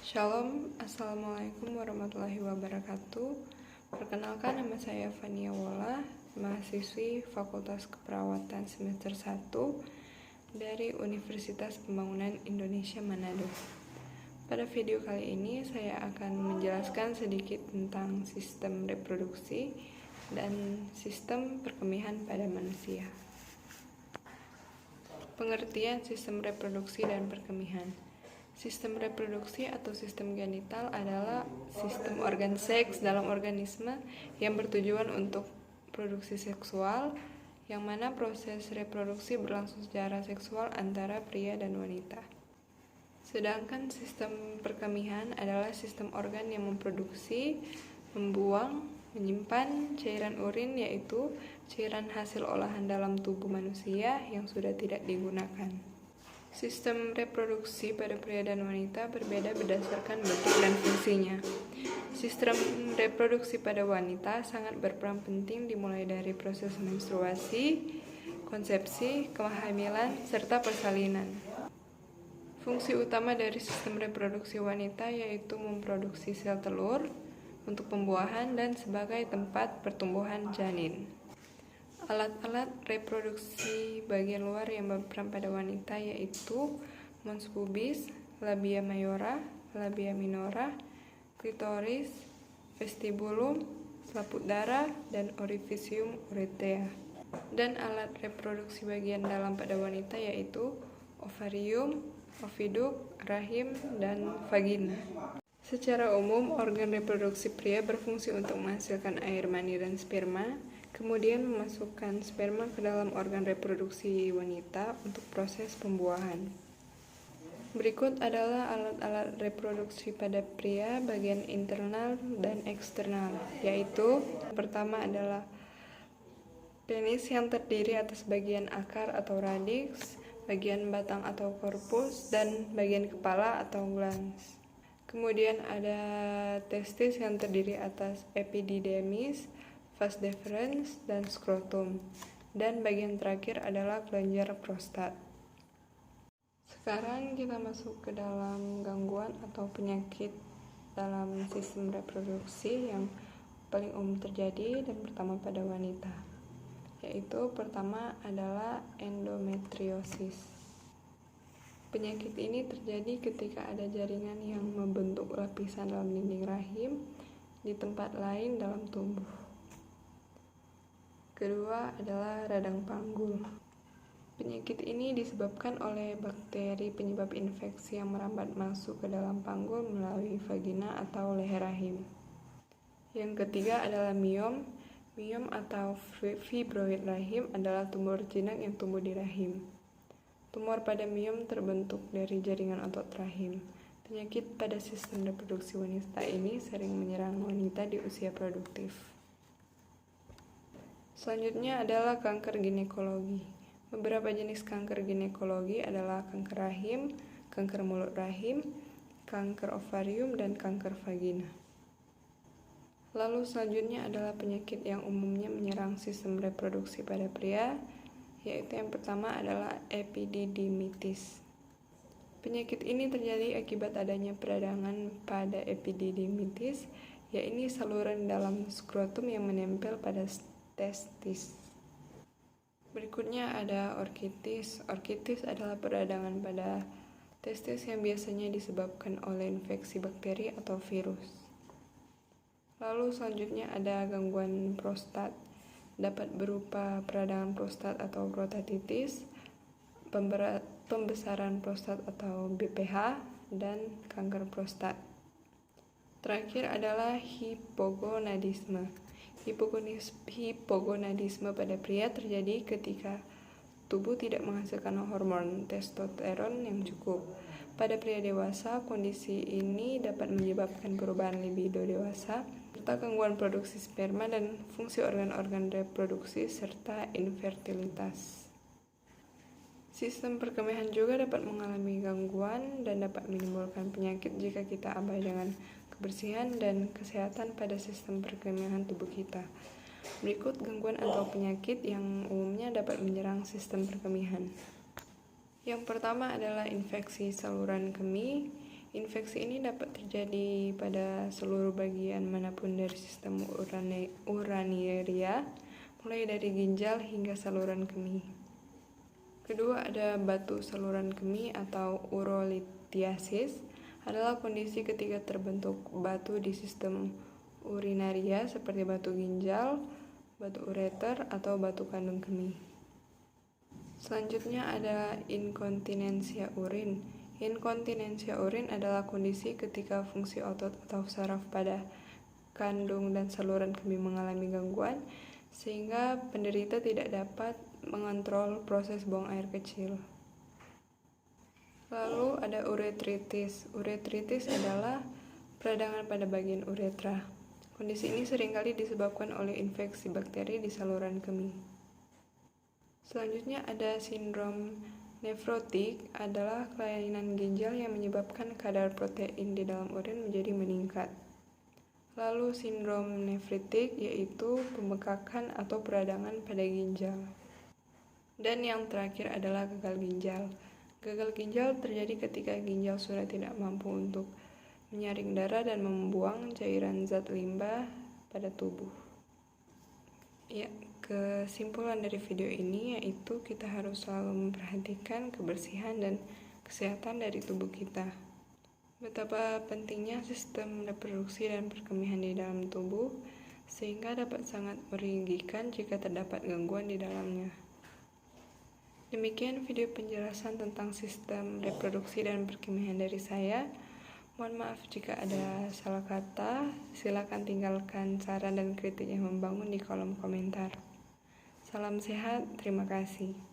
Shalom, Assalamualaikum warahmatullahi wabarakatuh. Perkenalkan, nama saya Fania Wola, mahasiswi Fakultas Keperawatan semester 1 dari Universitas Pembangunan Indonesia Manado. Pada video kali ini saya akan menjelaskan sedikit tentang sistem reproduksi dan sistem perkemihan pada manusia. Pengertian sistem reproduksi dan perkemihan. Sistem reproduksi atau sistem genital adalah sistem organ seks dalam organisme yang bertujuan untuk produksi seksual, yang mana proses reproduksi berlangsung secara seksual antara pria dan wanita. Sedangkan sistem perkemihan adalah sistem organ yang memproduksi, membuang, menyimpan cairan urin, yaitu cairan hasil olahan dalam tubuh manusia yang sudah tidak digunakan. Sistem reproduksi pada pria dan wanita berbeda berdasarkan bentuk dan fungsinya. Sistem reproduksi pada wanita sangat berperan penting dimulai dari proses menstruasi, konsepsi, kehamilan, serta persalinan. Fungsi utama dari sistem reproduksi wanita yaitu memproduksi sel telur untuk pembuahan dan sebagai tempat pertumbuhan janin. Alat-alat reproduksi bagian luar yang berperan pada wanita yaitu mons pubis, labia mayora, labia minora, klitoris, vestibulum, selaput darah, dan orifisium uretea. Dan alat reproduksi bagian dalam pada wanita yaitu ovarium, oviduk, rahim, dan vagina. Secara umum, organ reproduksi pria berfungsi untuk menghasilkan air mani dan sperma, kemudian memasukkan sperma ke dalam organ reproduksi wanita untuk proses pembuahan. Berikut adalah alat-alat reproduksi pada pria bagian internal dan eksternal, yaitu pertama adalah penis yang terdiri atas bagian akar atau radix, bagian batang atau korpus, dan bagian kepala atau glans. Kemudian ada testis yang terdiri atas epididymis, vas deferens, dan skrotum. Dan bagian terakhir adalah kelenjar prostat. Sekarang kita masuk ke dalam gangguan atau penyakit dalam sistem reproduksi yang paling umum terjadi dan pertama pada wanita. Yaitu pertama adalah endometriosis. Penyakit ini terjadi ketika ada jaringan yang membentuk lapisan dalam dinding rahim di tempat lain dalam tubuh. Kedua adalah radang panggul. Penyakit ini disebabkan oleh bakteri penyebab infeksi yang merambat masuk ke dalam panggul melalui vagina atau leher rahim. Yang ketiga adalah miom. Miom atau fibroid rahim adalah tumor jinak yang tumbuh di rahim. Tumor pada miom terbentuk dari jaringan otot rahim. Penyakit pada sistem reproduksi wanita ini sering menyerang wanita di usia produktif. Selanjutnya adalah kanker ginekologi. Beberapa jenis kanker ginekologi adalah kanker rahim, kanker mulut rahim, kanker ovarium, dan kanker vagina. Lalu selanjutnya adalah penyakit yang umumnya menyerang sistem reproduksi pada pria, yaitu yang pertama adalah epididymitis. Penyakit ini terjadi akibat adanya peradangan pada epididymitis, yaitu saluran dalam skrotum yang menempel pada testis. Berikutnya ada orkitis. Orkitis adalah peradangan pada testis yang biasanya disebabkan oleh infeksi bakteri atau virus. Lalu selanjutnya ada gangguan prostat. Dapat berupa peradangan prostat atau prostatitis, pembesaran prostat atau BPH, dan kanker prostat. Terakhir adalah hipogonadisme. Hipogonadisme pada pria terjadi ketika tubuh tidak menghasilkan hormon testosteron yang cukup. Pada pria dewasa, kondisi ini dapat menyebabkan perubahan libido dewasa, serta gangguan produksi sperma dan fungsi organ-organ reproduksi, serta infertilitas. Sistem perkemihan juga dapat mengalami gangguan dan dapat menimbulkan penyakit jika kita abai dengan kebersihan dan kesehatan pada sistem perkemihan tubuh kita. Berikut gangguan atau penyakit yang umumnya dapat menyerang sistem perkemihan. Yang pertama adalah infeksi saluran kemih. Infeksi ini dapat terjadi pada seluruh bagian manapun dari sistem uraniaria, mulai dari ginjal hingga saluran kemih. Kedua, ada batu saluran kemih atau urolithiasis, adalah kondisi ketika terbentuk batu di sistem urinaria seperti batu ginjal, batu ureter, atau batu kandung kemih. Selanjutnya ada inkontinensia urin. Inkontinensia urin adalah kondisi ketika fungsi otot atau saraf pada kandung dan saluran kemih mengalami gangguan, sehingga penderita tidak dapat mengontrol proses buang air kecil. Lalu ada uretritis. Uretritis adalah peradangan pada bagian uretra. Kondisi ini seringkali disebabkan oleh infeksi bakteri di saluran kemih. Selanjutnya ada sindrom nefrotik, adalah kelainan ginjal yang menyebabkan kadar protein di dalam urin menjadi meningkat. Lalu sindrom nefritik yaitu pembekakan atau peradangan pada ginjal. Dan yang terakhir adalah gagal ginjal. Gagal ginjal terjadi ketika ginjal sudah tidak mampu untuk menyaring darah dan membuang cairan zat limbah pada tubuh. Ya, kesimpulan dari video ini yaitu kita harus selalu memperhatikan kebersihan dan kesehatan dari tubuh kita. Betapa pentingnya sistem reproduksi dan perkemihan di dalam tubuh, sehingga dapat sangat merugikan jika terdapat gangguan di dalamnya. Demikian video penjelasan tentang sistem reproduksi dan perkemihan dari saya. Mohon maaf jika ada salah kata, silakan tinggalkan saran dan kritik yang membangun di kolom komentar. Salam sehat, terima kasih.